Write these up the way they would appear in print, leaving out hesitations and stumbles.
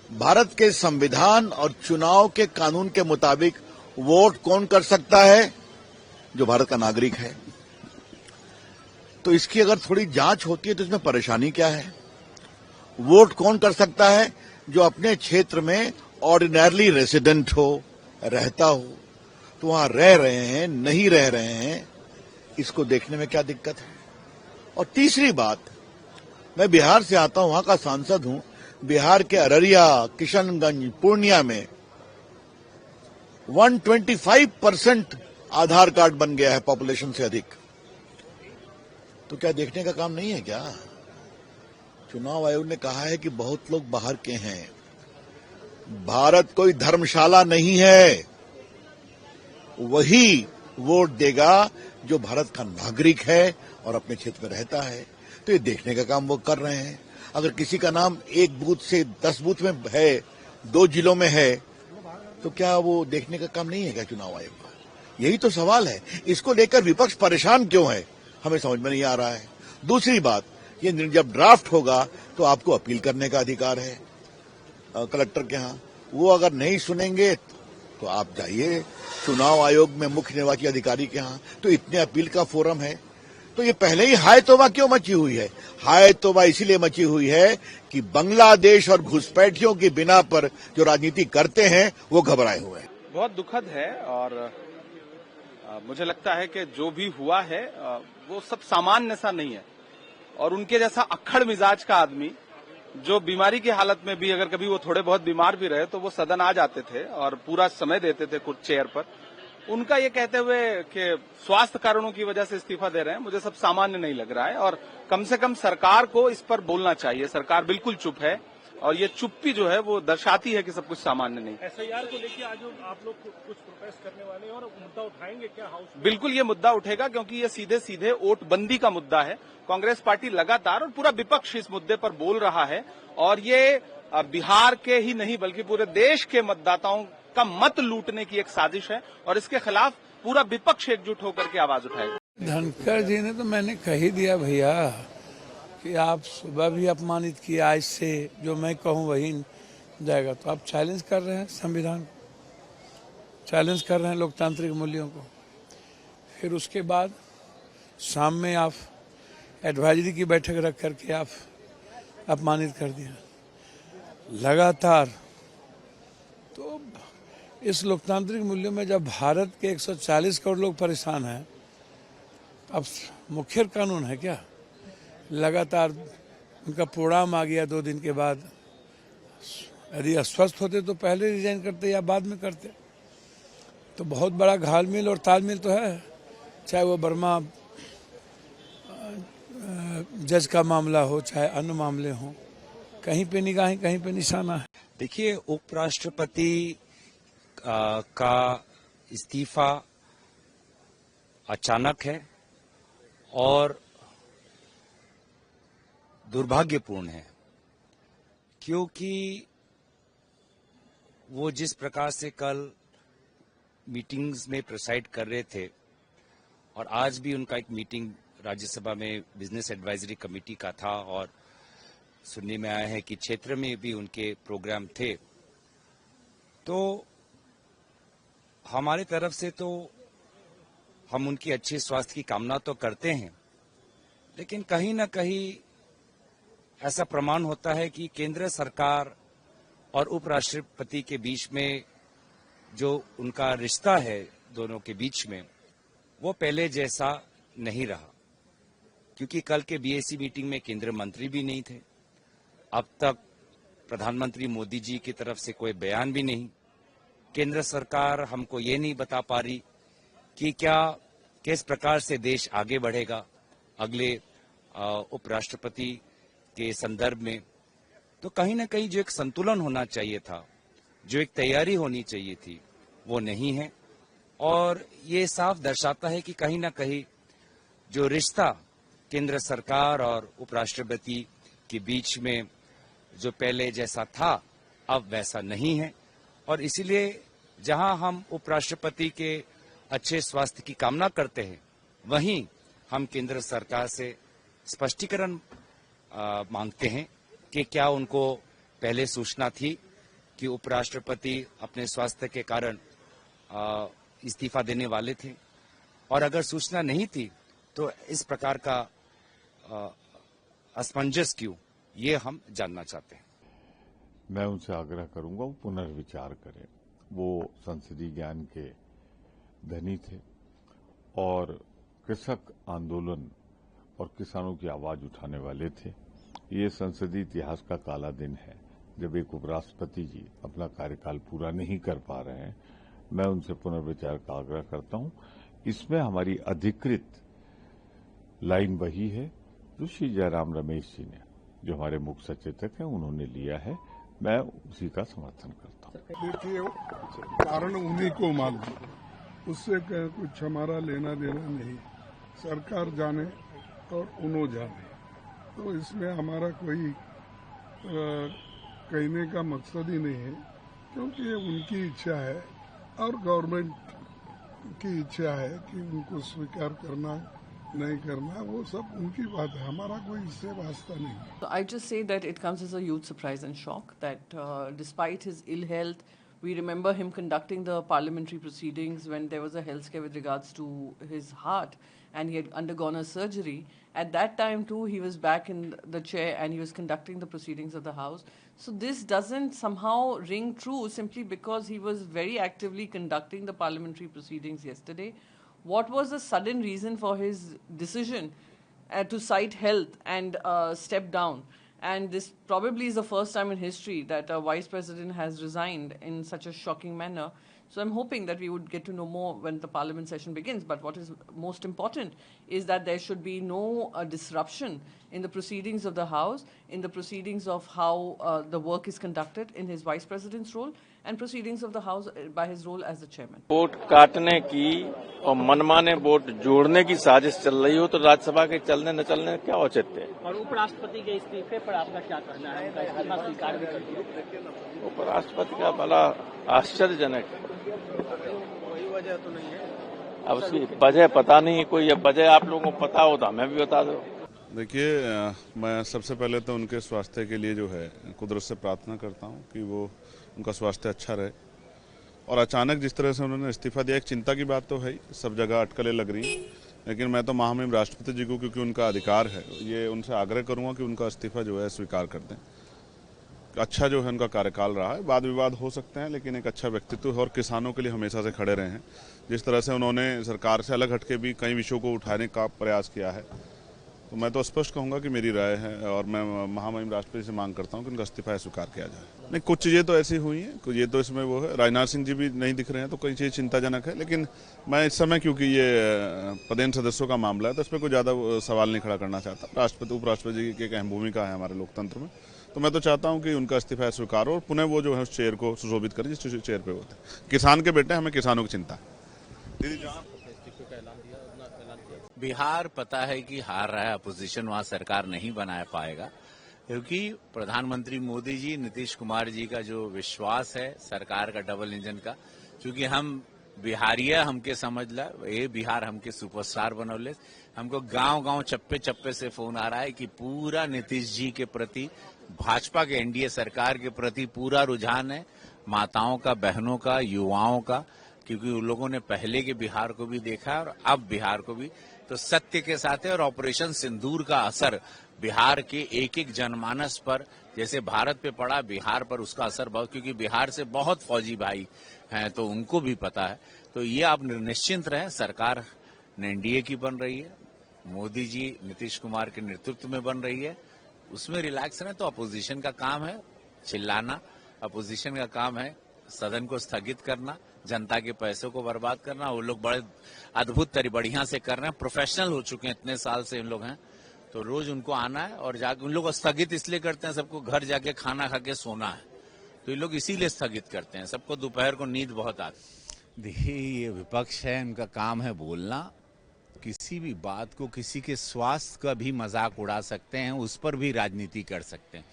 भारत के संविधान और चुनाव के कानून के मुताबिक वोट कौन कर सकता है? जो भारत का नागरिक है। तो इसकी अगर थोड़ी जांच होती है तो इसमें परेशानी क्या है? वोट कौन कर सकता है? जो अपने क्षेत्र में ऑर्डिनरली रेसिडेंट हो, रहता हो, तो वहां रह रहे हैं, नहीं रह रहे हैं, इसको देखने में क्या दिक्कत है? और तीसरी बात, मैं बिहार से आता हूं, वहां का सांसद हूं। बिहार के अररिया, किशनगंज, पूर्णिया में 125% आधार कार्ड बन गया है पॉपुलेशन से अधिक। तो क्या देखने का काम नहीं है क्या? चुनाव आयोग ने कहा है कि बहुत लोग बाहर के हैं। भारत कोई धर्मशाला नहीं है। वही वोट देगा जो भारत का नागरिक है और अपने क्षेत्र में रहता है। तो ये देखने का काम वो कर रहे हैं। अगर किसी का नाम एक बूथ से 10 बूथ में है, 2 जिलों में है, तो क्या वो देखने का काम नहीं है क्या चुनाव आयोग का? यही तो सवाल है। इसको लेकर विपक्ष परेशान क्यों है, हमें समझ में नहीं आ रहा है। दूसरी बात, ये जब ड्राफ्ट होगा तो आपको अपील करने का अधिकार है कलेक्टर के यहाँ। वो अगर नहीं सुनेंगे तो आप जाइए चुनाव आयोग में मुख्य निर्वाची अधिकारी के यहाँ, तो इतने अपील का फोरम है। तो ये पहले ही हाय तौबा क्यों मची हुई है? हाय तौबा इसीलिए मची हुई है कि बांग्लादेश और घुसपैठियों की बिना पर जो राजनीति करते हैं वो घबराए हुए हैं। बहुत दुखद है और मुझे लगता है कि जो भी हुआ है वो सब सामान्य सा नहीं है। और उनके जैसा अक्खड़ मिजाज का आदमी, जो बीमारी की हालत में भी अगर कभी वो थोड़े बहुत बीमार भी रहे तो वो सदन आ जाते थे और पूरा समय देते थे कुछ चेयर पर। उनका ये कहते हुए कि स्वास्थ्य कारणों की वजह से इस्तीफा दे रहे हैं, मुझे सब सामान्य नहीं लग रहा है। और कम से कम सरकार को इस पर बोलना चाहिए। सरकार बिल्कुल चुप है और ये चुप्पी जो है वो दर्शाती है कि सब कुछ सामान्य नहीं। एसआईआर को लेकर आज आप लोग कुछ प्रोटेस्ट करने वाले हैं और मुद्दा उठाएंगे क्या हाउस में? बिल्कुल ये मुद्दा उठेगा, क्योंकि ये सीधे सीधे वोटबंदी का मुद्दा है। कांग्रेस पार्टी लगातार और पूरा विपक्ष इस मुद्दे पर बोल रहा है और ये बिहार के ही नहीं बल्कि पूरे देश के मतदाताओं का मत लूटने की एक साजिश है और इसके खिलाफ पूरा विपक्ष एकजुट होकर के आवाज उठाएगा। धनखड़ जी ने तो मैंने कह ही दिया भैया कि आप सुबह भी अपमानित किए, आज से जो मैं कहूँ वही जाएगा। तो आप चैलेंज कर रहे हैं संविधान को, चैलेंज कर रहे हैं लोकतांत्रिक मूल्यों को। फिर उसके बाद शाम में आप एडवाइजरी की बैठक रख करके आप अपमानित कर दिया लगातार। तो इस लोकतांत्रिक मूल्यों में जब भारत के 140 करोड़ लोग परेशान हैं, अब मुख्य कानून है क्या? लगातार उनका प्रोग्राम आ गया 2 दिन के बाद। यदि अस्वस्थ होते तो पहले रिजाइन करते या बाद में करते। तो बहुत बड़ा घालमेल और तालमेल तो है, चाहे वो वर्मा जज का मामला हो चाहे अन्य मामले हों, कहीं पे निगाहें कहीं पे निशाना है। देखिए, उपराष्ट्रपति का इस्तीफा अचानक है और दुर्भाग्यपूर्ण है, क्योंकि वो जिस प्रकार से कल मीटिंग्स में प्रिसाइड कर रहे थे और आज भी उनका एक मीटिंग राज्यसभा में बिजनेस एडवाइजरी कमेटी का था और सुनने में आया है कि क्षेत्र में भी उनके प्रोग्राम थे। तो हमारे तरफ से तो हम उनकी अच्छे स्वास्थ्य की कामना तो करते हैं, लेकिन कहीं ना कहीं ऐसा प्रमाण होता है कि केंद्र सरकार और उपराष्ट्रपति के बीच में जो उनका रिश्ता है दोनों के बीच में, वो पहले जैसा नहीं रहा। क्योंकि कल के बीएसी मीटिंग में केंद्रीय मंत्री भी नहीं थे, अब तक प्रधानमंत्री मोदी जी की तरफ से कोई बयान भी नहीं। केंद्र सरकार हमको ये नहीं बता पा रही कि किस प्रकार से देश आगे बढ़ेगा अगले उपराष्ट्रपति के संदर्भ में। तो कहीं ना कहीं जो एक संतुलन होना चाहिए था, जो एक तैयारी होनी चाहिए थी, वो नहीं है। और ये साफ दर्शाता है कि कहीं ना कहीं जो रिश्ता केंद्र सरकार और उपराष्ट्रपति के बीच में जो पहले जैसा था, अब वैसा नहीं है। और इसीलिए जहां हम उपराष्ट्रपति के अच्छे स्वास्थ्य की कामना करते हैं, वहीं हम केंद्र सरकार से स्पष्टीकरण मांगते हैं कि क्या उनको पहले सूचना थी कि उपराष्ट्रपति अपने स्वास्थ्य के कारण इस्तीफा देने वाले थे, और अगर सूचना नहीं थी तो इस प्रकार का असमंजस क्यों, ये हम जानना चाहते हैं। मैं उनसे आग्रह करूंगा वो पुनर्विचार करें। वो संसदीय ज्ञान के धनी थे और कृषक आंदोलन और किसानों की आवाज उठाने वाले थे। ये संसदीय इतिहास का काला दिन है जब एक उपराष्ट्रपति जी अपना कार्यकाल पूरा नहीं कर पा रहे हैं। मैं उनसे पुनर्विचार का आग्रह करता हूं। इसमें हमारी अधिकृत लाइन वही है जो श्री जयराम रमेश जी ने, जो हमारे मुख्य सचेतक हैं, उन्होंने लिया है। मैं उसी का समर्थन करता हूं। देखिए, कारण उन्हीं को मालूम, उससे कुछ हमारा लेना देना नहीं। सरकार जाने और उन्हों जाने, तो इसमें हमारा कोई कहने का मकसद ही नहीं है, क्योंकि ये उनकी इच्छा है और गवर्नमेंट की इच्छा है कि उनको स्वीकार करना नहीं करना, वो सब उनकी बात है, हमारा कोई इससे वास्ता नहीं। So I just say that it comes as a huge surprise and shock that despite his ill health, we remember him conducting the parliamentary proceedings when there was a health scare with regards to his heart and he had undergone a surgery. At that time too, he was back in the chair and he was conducting the proceedings of the House. So this doesn't somehow ring true simply because he was very actively conducting the parliamentary proceedings yesterday. What was the sudden reason for his decision to cite health and step down? And this probably is the first time in history that a vice president has resigned in such a shocking manner. So I'm hoping that we would get to know more when the parliament session begins. But what is most important is that there should be no disruption in the proceedings of the House, in the proceedings of how the work is conducted in his vice president's role, and proceedings of the House by his role as the chairman. Vote काटने की और मनमाने vote जोड़ने की साजिश चल रही हो तो राज्यसभा के चलने न चलने क्या औचित्य है? और उपराष्ट्रपति के इस्तीफे पर आपका क्या कहना है? उनका इस्तीफा स्वीकार भी कर दिया। उपराष्ट्रपति का बड़ा आश्चर्यजनक है। कोई वजह तो नहीं है। अब उसकी वजह पता नहीं, कोई वजह आप लोगों को पता हो तो हमें भी बता दो। देखिए, मैं सबसे पहले तो उनके स्वास्थ्य के लिए जो है कुदरत से प्रार्थना करता हूं कि वो उनका स्वास्थ्य अच्छा रहे। और अचानक जिस तरह से उन्होंने इस्तीफा दिया, एक चिंता की बात तो है ही, सब जगह अटकलें लग रही हैं, लेकिन मैं तो महामहिम राष्ट्रपति जी को, क्योंकि उनका अधिकार है, ये उनसे आग्रह करूंगा कि उनका इस्तीफा जो है स्वीकार कर दें। अच्छा जो है उनका कार्यकाल रहा है, वाद विवाद हो सकते हैं, लेकिन एक अच्छा व्यक्तित्व है और किसानों के लिए हमेशा से खड़े रहे हैं। जिस तरह से उन्होंने सरकार से अलग हटके भी कई विषयों को उठाने का प्रयास किया है, तो मैं तो स्पष्ट कहूंगा कि मेरी राय है और मैं महामहिम राष्ट्रपति से मांग करता हूं कि उनका इस्तीफा स्वीकार किया जाए। नहीं, कुछ चीज़ें तो ऐसी हुई हैं, ये तो इसमें वो है, राजनाथ सिंह जी भी नहीं दिख रहे हैं, तो कई चीज़ चिंताजनक है। लेकिन मैं इस समय, क्योंकि ये पदेन सदस्यों का मामला है, तो इस पर कोई ज़्यादा सवाल नहीं खड़ा करना चाहता। राष्ट्रपति उपराष्ट्रपति जी की एक अहम भूमिका है हमारे लोकतंत्र में, तो मैं तो चाहता हूं कि उनका इस्तीफा स्वीकार हो और पुनः वो जो है उस चेयर को सुशोभित करें जिस चेयर पे होते हैं। किसान के बेटे, हमें किसानों की चिंता। बिहार पता है कि हार रहा है, अपोजिशन वहां सरकार नहीं बना पाएगा, क्योंकि प्रधानमंत्री मोदी जी, नीतीश कुमार जी का जो विश्वास है सरकार का डबल इंजन का, क्योंकि हम बिहारिया हमके समझ ला, ये बिहार हमके सुपरस्टार बनौले। हमको गांव गांव चप्पे चप्पे से फोन आ रहा है कि पूरा नीतीश जी के प्रति, भाजपा के एनडीए सरकार के प्रति पूरा रुझान है, माताओं का, बहनों का, युवाओं का, क्योंकि उन लोगों ने पहले के बिहार को भी देखा और अब बिहार को भी। तो सत्य के साथ है और ऑपरेशन सिंदूर का असर बिहार के एक एक जनमानस पर, जैसे भारत पे पड़ा, बिहार पर उसका असर बहुत, क्योंकि बिहार से बहुत फौजी भाई हैं तो उनको भी पता है। तो ये आप निश्चिंत रहें, सरकार एनडीए की बन रही है, मोदी जी नीतीश कुमार के नेतृत्व में बन रही है, उसमें रिलैक्स रहें। तो अपोजिशन का काम है चिल्लाना, अपोजिशन का काम है सदन को स्थगित करना, जनता के पैसों को बर्बाद करना। वो लोग बड़े अद्भुत बढ़िया से कर रहे हैं, प्रोफेशनल हो चुके हैं, इतने साल से इन लोग हैं, तो रोज उनको आना है और जाके उन लोग स्थगित इसलिए करते हैं, सबको घर जाके खाना खा के सोना है, तो ये लोग इसीलिए स्थगित करते हैं, सबको दोपहर को नींद बहुत आती। देखिए, ये विपक्ष है, इनका काम है बोलना, किसी भी बात को, किसी के स्वास्थ्य का भी मजाक उड़ा सकते हैं, उस पर भी राजनीति कर सकते हैं।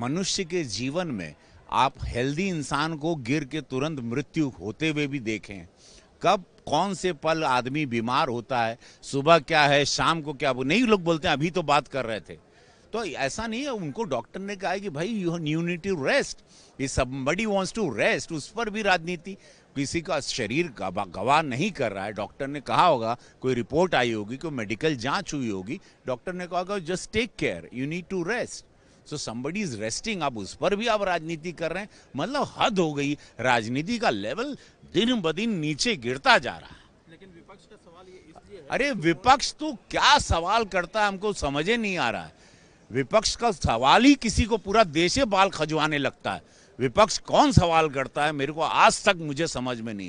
मनुष्य के जीवन में आप हेल्दी इंसान को गिर के तुरंत मृत्यु होते हुए भी देखें। कब कौन से पल आदमी बीमार होता है, सुबह क्या है, शाम को क्या, वो नहीं लोग बोलते हैं, अभी तो बात कर रहे थे। तो ऐसा नहीं है, उनको डॉक्टर ने कहा है कि भाई you need to rest, if somebody wants to rest, उस पर भी राजनीति। किसी का शरीर गवाह नहीं कर रहा है, डॉक्टर ने कहा होगा, कोई रिपोर्ट आई होगी, कोई मेडिकल जांच हुई होगी, डॉक्टर ने कहा just take care, you need to rest, so somebody is resting, अब उस पर भी आप राजनीति कर रहे हैं, मतलब हद हो गई। राजनीति का लेवल दिन ब दिन नीचे गिरता जा रहा है। लेकिन विपक्ष का सवाल ये इसलिए है, अरे विपक्ष तो क्या सवाल करता है, हमको समझ ही नहीं आ रहा है। विपक्ष का सवाल ही किसी को पूरा देश बाल खजवाने लगता है। विपक्ष कौन सवाल करता है, मेरे को आज तक मुझे समझ में नहीं